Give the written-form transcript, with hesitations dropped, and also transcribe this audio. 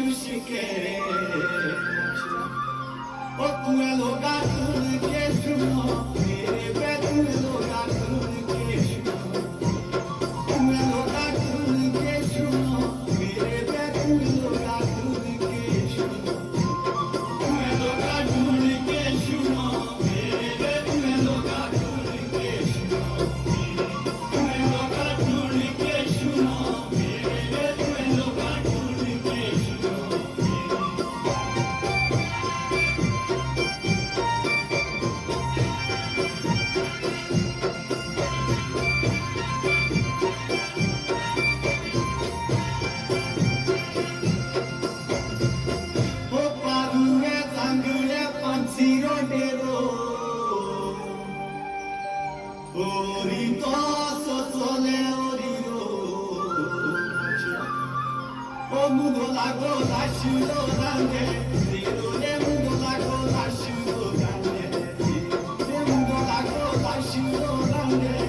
शुशिके ओ तुम्हें लोगा तुम के सुनो मेरे पे तुम्हें लोगा तुम के सुनो तुम्हें लोगा तुम के सुनो मेरे पे तुम्हें लोगा तुम के सुनो तुम्हें लोगा तुम के सुनो मेरे पे तुम्हें लोगा तुम के सुनो तुम्हें लोगा तुम के सुनो मेरे पे तुम्हें लोगा तुम के सुनो O paruye tangule pansiro dero Orito sosole oriro O mundo lago lasciuto grande Riro de mundo lago lasciuto grande De mundo lago lasciuto grande